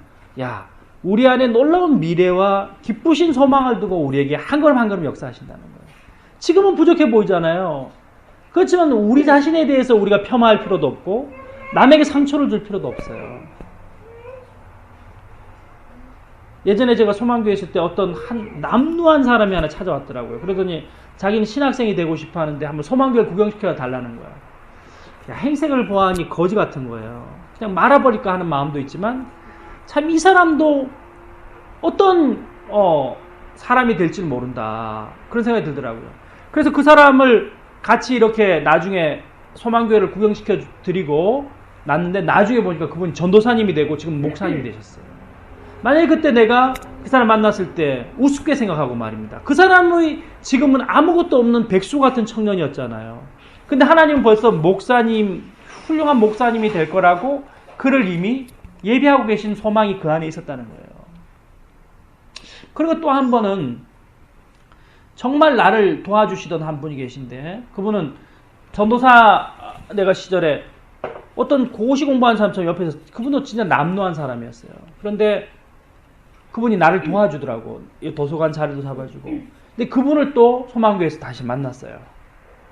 Speaker 1: 우리 안에 놀라운 미래와 기쁘신 소망을 두고 우리에게 한 걸음 한 걸음 역사하신다는 거예요. 지금은 부족해 보이잖아요. 그렇지만 우리 자신에 대해서 우리가 폄하할 필요도 없고 남에게 상처를 줄 필요도 없어요. 예전에 제가 소망교회 있을 때 어떤 남루한 사람이 하나 찾아왔더라고요. 그러더니 자기는 신학생이 되고 싶어 하는데 한번 소망교회 구경시켜 달라는 거야. 행색을 보아하니 거지 같은 거예요. 그냥 말아버릴까 하는 마음도 있지만 참 이 사람도 어떤 사람이 될지 모른다. 그런 생각이 들더라고요. 그래서 그 사람을 같이 이렇게 나중에 소망교회를 구경시켜 드리고 났는데 나중에 보니까 그분이 전도사님이 되고 지금 목사님이 되셨어요. 만약에 그때 내가 그 사람 만났을 때 우습게 생각하고 말입니다. 그 사람의 지금은 아무것도 없는 백수 같은 청년이었잖아요. 근데 하나님은 벌써 목사님, 훌륭한 목사님이 될 거라고 그를 이미 예비하고 계신 소망이 그 안에 있었다는 거예요. 그리고 또 한 번은 정말 나를 도와주시던 한 분이 계신데 그분은 전도사 내가 시절에 어떤 고시 공부한 사람처럼 옆에서 그분도 진짜 남루한 사람이었어요. 그런데 그분이 나를 도와주더라고. 도서관 자리도 잡아주고. 근데 그분을 또 소망교회에서 다시 만났어요.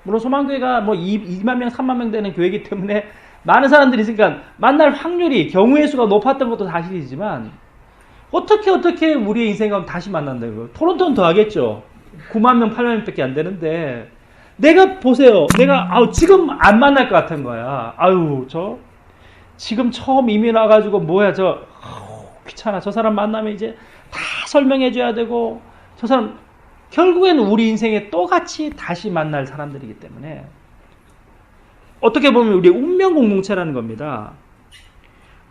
Speaker 1: 물론 소망교회가 뭐 2만 명, 3만 명 되는 교회이기 때문에 많은 사람들이 있으니까 만날 확률이 경우의 수가 높았던 것도 사실이지만 어떻게 우리의 인생을 다시 만난다고요? 토론토는 더 하겠죠. 9만 명, 8만 명밖에 안 되는데 내가 보세요. 내가 지금 안 만날 것 같은 거야. 저 지금 처음 이민 와가지고 뭐야 귀찮아. 저 사람 만나면 이제 다 설명해줘야 되고 저 사람 결국에는 우리 인생에 똑같이 다시 만날 사람들이기 때문에 어떻게 보면 우리의 운명 공동체라는 겁니다.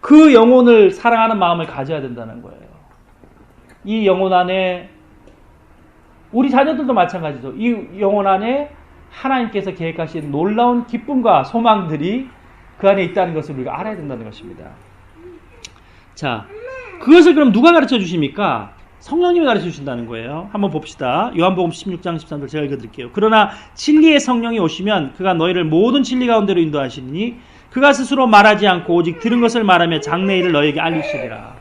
Speaker 1: 그 영혼을 사랑하는 마음을 가져야 된다는 거예요. 이 영혼 안에 우리 자녀들도 마찬가지죠. 이 영혼 안에 하나님께서 계획하신 놀라운 기쁨과 소망들이 그 안에 있다는 것을 우리가 알아야 된다는 것입니다. 자, 그것을 그럼 누가 가르쳐 주십니까? 성령님이 가르쳐 주신다는 거예요. 한번 봅시다. 요한복음 16장 13절 제가 읽어드릴게요. 그러나 진리의 성령이 오시면 그가 너희를 모든 진리 가운데로 인도하시니 그가 스스로 말하지 않고 오직 들은 것을 말하며 장래일을 너희에게 알리시리라.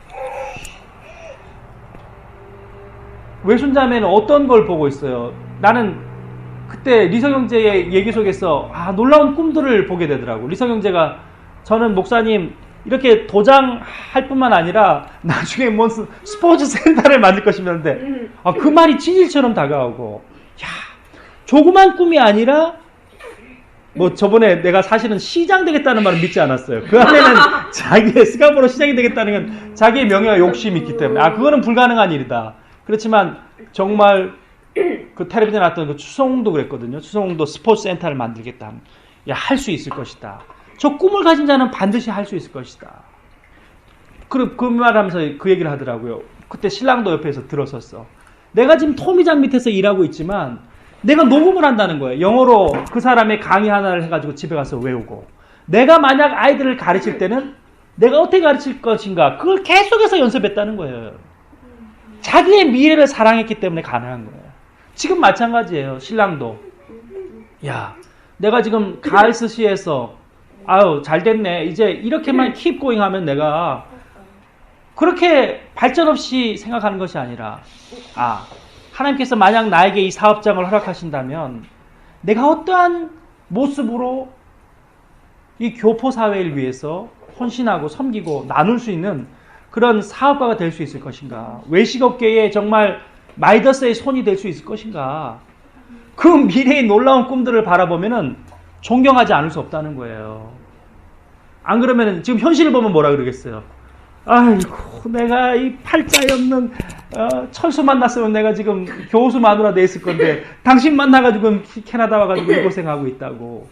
Speaker 1: 외손자매는 어떤 걸 보고 있어요? 나는 그때 리성형제의 얘기 속에서 놀라운 꿈들을 보게 되더라고. 리성형제가 저는 목사님 이렇게 도장할 뿐만 아니라 나중에 뭔 스포츠 센터를 만들 것이면데 그 말이 진실처럼 다가오고 조그만 꿈이 아니라 뭐 저번에 내가 사실은 시장 되겠다는 말은 믿지 않았어요. 그 안에는 자기의 스카보로 시장이 되겠다는 건 자기의 명예와 욕심이 있기 때문에 그거는 불가능한 일이다. 그렇지만 정말 그 텔레비전에 나왔던 그 추성웅도 그랬거든요. 추성웅도 스포츠 센터를 만들겠다. 할 수 있을 것이다. 저 꿈을 가진 자는 반드시 할 수 있을 것이다. 그 말하면서 그 얘기를 하더라고요. 그때 신랑도 옆에서 들었었어. 내가 지금 토미장 밑에서 일하고 있지만 내가 녹음을 한다는 거예요. 영어로 그 사람의 강의 하나를 해가지고 집에 가서 외우고 내가 만약 아이들을 가르칠 때는 내가 어떻게 가르칠 것인가 그걸 계속해서 연습했다는 거예요. 자기의 미래를 사랑했기 때문에 가능한 거예요. 지금 마찬가지예요. 신랑도 내가 지금 가을스시에서 잘 됐네. 이제 이렇게만 keep going 하면 내가 그렇게 발전 없이 생각하는 것이 아니라 하나님께서 만약 나에게 이 사업장을 허락하신다면 내가 어떠한 모습으로 이 교포사회를 위해서 헌신하고 섬기고 나눌 수 있는 그런 사업가가 될 수 있을 것인가. 외식업계에 정말 마이더스의 손이 될 수 있을 것인가. 그 미래의 놀라운 꿈들을 바라보면은 존경하지 않을 수 없다는 거예요. 안 그러면 지금 현실을 보면 뭐라 그러겠어요? 아이고 내가 이 팔자에 없는 철수 만났으면 내가 지금 교수 마누라 돼 있을 건데 당신 만나가지고 캐나다 와가지고 이 고생하고 있다고.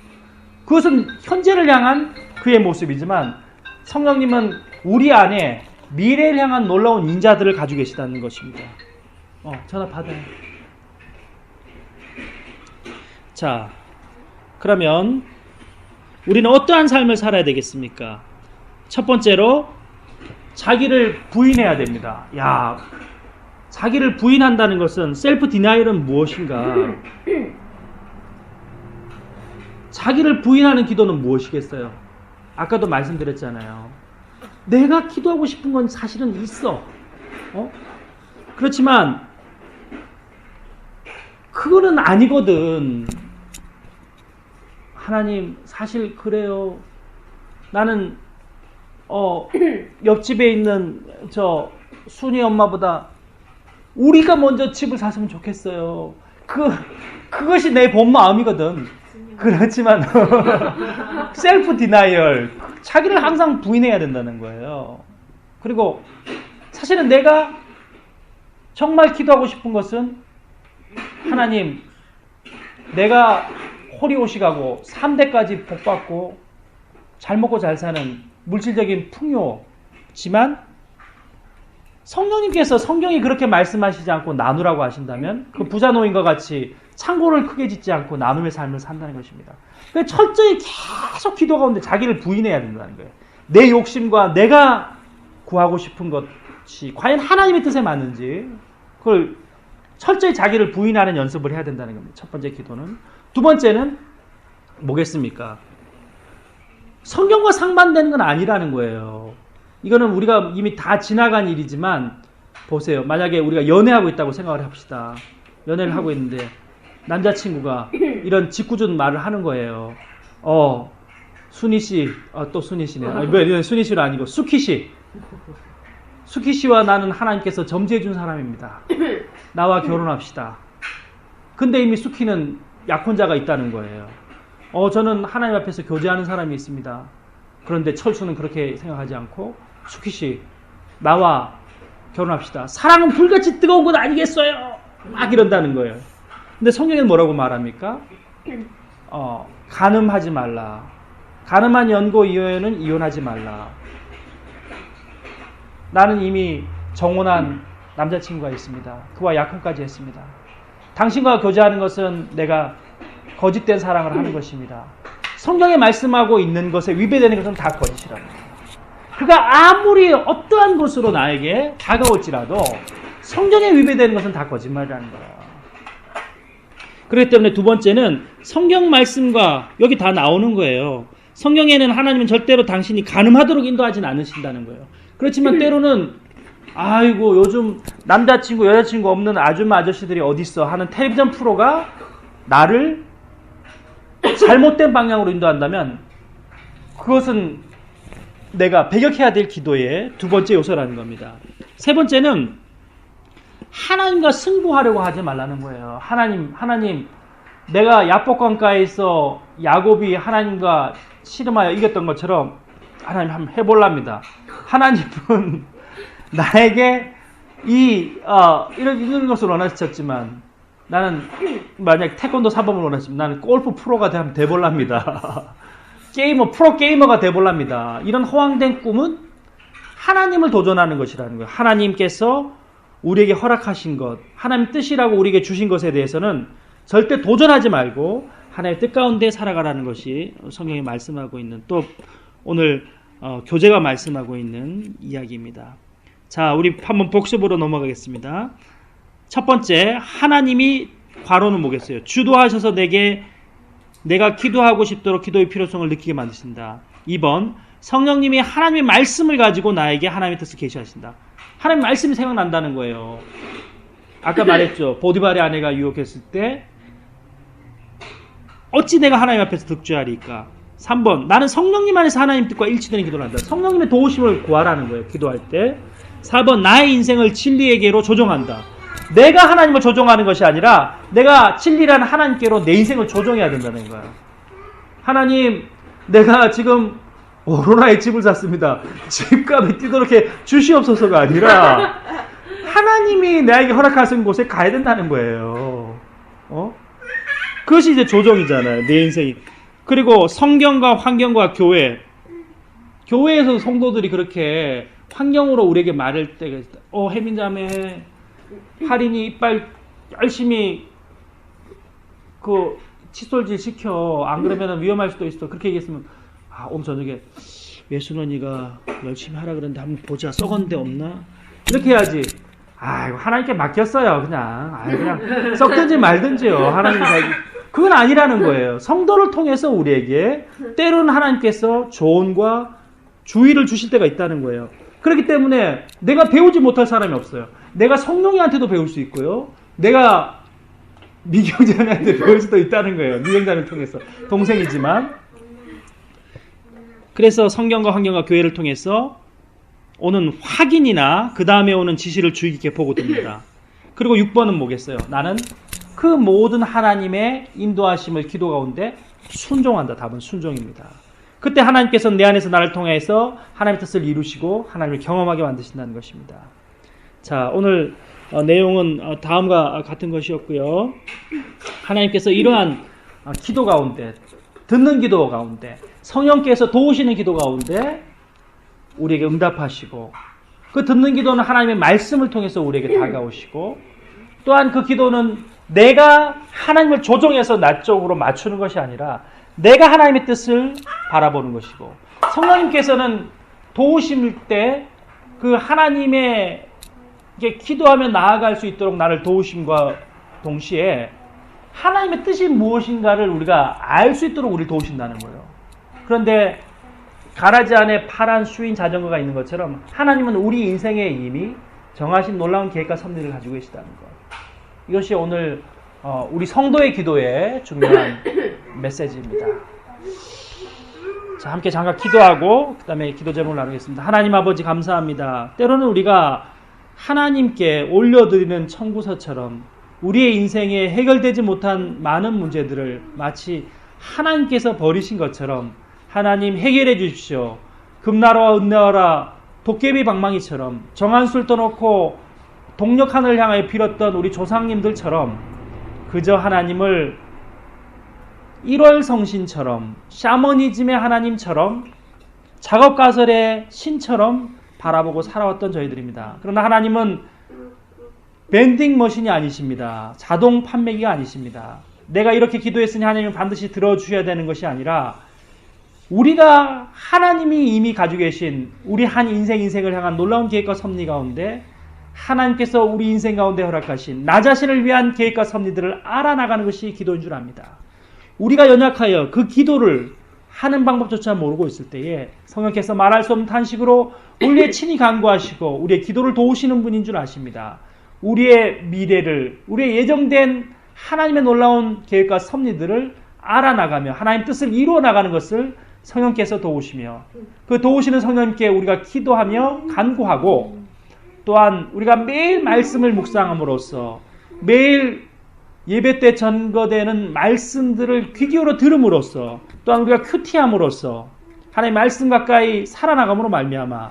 Speaker 1: 그것은 현재를 향한 그의 모습이지만 성령님은 우리 안에 미래를 향한 놀라운 인자들을 가지고 계시다는 것입니다. 전화 받아요. 자, 그러면 우리는 어떠한 삶을 살아야 되겠습니까? 첫 번째로 자기를 부인해야 됩니다. 자기를 부인한다는 것은 셀프 디나이얼은 무엇인가? 자기를 부인하는 기도는 무엇이겠어요? 아까도 말씀드렸잖아요. 내가 기도하고 싶은 건 사실은 있어. 그렇지만 그거는 아니거든. 하나님 사실 그래요. 나는 옆집에 있는 저 순이 엄마보다 우리가 먼저 집을 샀으면 좋겠어요. 그것이 내 본 마음이거든. 그렇지만 셀프 디나이얼, 자기를 항상 부인해야 된다는 거예요. 그리고 사실은 내가 정말 기도하고 싶은 것은 하나님, 내가 호리호식하고 3대까지 복받고 잘 먹고 잘 사는 물질적인 풍요지만 성령님께서 성경이 그렇게 말씀하시지 않고 나누라고 하신다면 그 부자 노인과 같이 창고를 크게 짓지 않고 나눔의 삶을 산다는 것입니다. 그래서 철저히 계속 기도 가운데 자기를 부인해야 된다는 거예요. 내 욕심과 내가 구하고 싶은 것이 과연 하나님의 뜻에 맞는지 그걸 철저히 자기를 부인하는 연습을 해야 된다는 겁니다. 첫 번째 기도는. 두 번째는 뭐겠습니까? 성경과 상반되는 건 아니라는 거예요. 이거는 우리가 이미 다 지나간 일이지만 보세요. 만약에 우리가 연애하고 있다고 생각을 합시다. 연애를 하고 있는데 남자친구가 이런 짓궂은 말을 하는 거예요. 순희 씨, 또 순희 씨네. 왜 순희 씨는 아니고 수키 씨. 수키 씨와 나는 하나님께서 점지해 준 사람입니다. 나와 결혼합시다. 근데 이미 수키는 약혼자가 있다는 거예요. 저는 하나님 앞에서 교제하는 사람이 있습니다. 그런데 철수는 그렇게 생각하지 않고 수키 씨, 나와 결혼합시다. 사랑은 불같이 뜨거운 것 아니겠어요? 막 이런다는 거예요. 근데 성경에는 뭐라고 말합니까? 간음하지 말라. 간음한 연고 이후에는 이혼하지 말라. 나는 이미 정혼한 남자친구가 있습니다. 그와 약혼까지 했습니다. 당신과 교제하는 것은 내가 거짓된 사랑을 하는 것입니다. 성경에 말씀하고 있는 것에 위배되는 것은 다 거짓이라는 거예요. 그가 아무리 어떠한 것으로 나에게 다가올지라도 성경에 위배되는 것은 다 거짓말이라는 거예요. 그렇기 때문에 두 번째는 성경 말씀과 여기 다 나오는 거예요. 성경에는 하나님은 절대로 당신이 간음하도록 인도하지는 않으신다는 거예요. 그렇지만 때로는 아이고 요즘 남자친구 여자친구 없는 아줌마 아저씨들이 어딨어 하는 텔레비전 프로가 나를 잘못된 방향으로 인도한다면 그것은 내가 배격해야 될 기도의 두 번째 요소라는 겁니다. 세 번째는 하나님과 승부하려고 하지 말라는 거예요. 하나님 내가 야복강가에서 야곱이 하나님과 씨름하여 이겼던 것처럼 하나님 한번 해볼랍니다. 하나님은 나에게 이런 것을 원하셨지만 나는 만약 태권도 사범을 원하시면 나는 골프 프로가 돼볼랍니다. 프로 게이머가 돼볼랍니다. 이런 허황된 꿈은 하나님을 도전하는 것이라는 거예요. 하나님께서 우리에게 허락하신 것, 하나님 뜻이라고 우리에게 주신 것에 대해서는 절대 도전하지 말고 하나님의 뜻 가운데 살아가라는 것이 성경이 말씀하고 있는 또 오늘 교재가 말씀하고 있는 이야기입니다. 자, 우리 한번 복습으로 넘어가겠습니다. 첫 번째, 하나님이 괄호는 뭐겠어요? 주도하셔서 내가 기도하고 싶도록 기도의 필요성을 느끼게 만드신다. 2번, 성령님이 하나님의 말씀을 가지고 나에게 하나님의 뜻을 계시하신다. 하나님의 말씀이 생각난다는 거예요. 아까 말했죠. 보디발의 아내가 유혹했을 때 어찌 내가 하나님 앞에서 득죄하리까? 3번, 나는 성령님 안에서 하나님 뜻과 일치되는 기도를 한다. 성령님의 도우심을 구하라는 거예요. 기도할 때. 4번, 나의 인생을 진리에게로 조정한다. 내가 하나님을 조정하는 것이 아니라 내가 진리라는 하나님께로 내 인생을 조정해야 된다는 거예요. 하나님, 내가 지금 오로라의 집을 샀습니다. 집값이 뛰도록 주시옵소서가 아니라 하나님이 나에게 허락하신 곳에 가야 된다는 거예요. 그것이 이제 조정이잖아요. 내 인생이. 그리고 성경과 환경과 교회에서 성도들이 그렇게 환경으로 우리에게 말할 때 혜민자매 할인이 이빨 열심히 칫솔질 시켜. 안 그러면 위험할 수도 있어. 그렇게 얘기했으면 오늘 저녁에 예순언니가 열심히 하라 그러는데 한번 보자. 썩은 데 없나? 이렇게 해야지. 이거 하나님께 맡겼어요. 그냥 썩든지 말든지요. 하나님이 그건 아니라는 거예요. 성도를 통해서 우리에게 때로는 하나님께서 조언과 주의를 주실 때가 있다는 거예요. 그렇기 때문에 내가 배우지 못할 사람이 없어요. 내가 성령이한테도 배울 수 있고요. 내가 미경자매한테 배울 수도 있다는 거예요. 미경자매를 통해서. 동생이지만. 그래서 성경과 환경과 교회를 통해서 오는 확인이나 그 다음에 오는 지시를 주의 깊게 보고 듭니다. 그리고 6번은 뭐겠어요? 나는 그 모든 하나님의 인도하심을 기도 가운데 순종한다. 답은 순종입니다. 그때 하나님께서는 내 안에서 나를 통해서 하나님의 뜻을 이루시고 하나님을 경험하게 만드신다는 것입니다. 자, 오늘 내용은 다음과 같은 것이었고요. 하나님께서 이러한 기도 가운데, 듣는 기도 가운데, 성령께서 도우시는 기도 가운데 우리에게 응답하시고, 그 듣는 기도는 하나님의 말씀을 통해서 우리에게 다가오시고, 또한 그 기도는 내가 하나님을 조정해서 나 쪽으로 맞추는 것이 아니라 내가 하나님의 뜻을 바라보는 것이고, 성령님께서는 도우실 때 그 하나님의 이게 기도하며 나아갈 수 있도록 나를 도우심과 동시에 하나님의 뜻이 무엇인가를 우리가 알 수 있도록 우리를 도우신다는 거예요. 그런데 가라지 안에 파란 수인 자전거가 있는 것처럼 하나님은 우리 인생에 이미 정하신 놀라운 계획과 섭리를 가지고 계시다는 것. 이것이 오늘 우리 성도의 기도의 중요한 메시지입니다. 자, 함께 잠깐 기도하고 그 다음에 기도 제목을 나누겠습니다. 하나님 아버지 감사합니다. 때로는 우리가 하나님께 올려드리는 청구서처럼 우리의 인생에 해결되지 못한 많은 문제들을 마치 하나님께서 버리신 것처럼 하나님 해결해 주십시오. 금나라와 은나라 도깨비 방망이처럼 정한술 떠놓고 동력하늘을 향하여 빌었던 우리 조상님들처럼 그저 하나님을 1월 성신처럼 샤머니즘의 하나님처럼 작업가설의 신처럼 바라보고 살아왔던 저희들입니다. 그러나 하나님은 밴딩 머신이 아니십니다. 자동 판매기가 아니십니다. 내가 이렇게 기도했으니 하나님은 반드시 들어주셔야 되는 것이 아니라 우리가 하나님이 이미 가지고 계신 우리 한 인생을 향한 놀라운 계획과 섭리 가운데 하나님께서 우리 인생 가운데 허락하신 나 자신을 위한 계획과 섭리들을 알아나가는 것이 기도인 줄 압니다. 우리가 연약하여 그 기도를 하는 방법조차 모르고 있을 때에 성령께서 말할 수 없는 탄식으로 우리의 친히 간구하시고 우리의 기도를 도우시는 분인 줄 아십니다. 우리의 미래를, 우리의 예정된 하나님의 놀라운 계획과 섭리들을 알아나가며 하나님 뜻을 이루어 나가는 것을 성령께서 도우시며 그 도우시는 성령님께 우리가 기도하며 간구하고 또한 우리가 매일 말씀을 묵상함으로써 매일 예배 때 전거되는 말씀들을 귀 기울여 들음으로써 또한 우리가 큐티함으로써 하나님의 말씀 가까이 살아나감으로 말미암아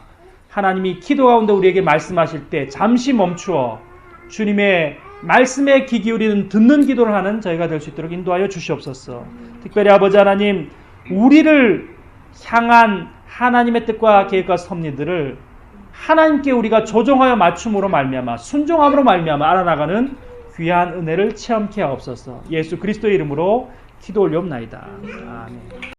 Speaker 1: 하나님이 기도 가운데 우리에게 말씀하실 때 잠시 멈추어 주님의 말씀에 귀 기울이는 듣는 기도를 하는 저희가 될 수 있도록 인도하여 주시옵소서. 특별히 아버지 하나님 우리를 향한 하나님의 뜻과 계획과 섭리들을 하나님께 우리가 조정하여 맞춤으로 말미암아 순종함으로 말미암아 알아나가는 귀한 은혜를 체험케 하옵소서. 예수 그리스도의 이름으로 기도 올리옵나이다. 아멘.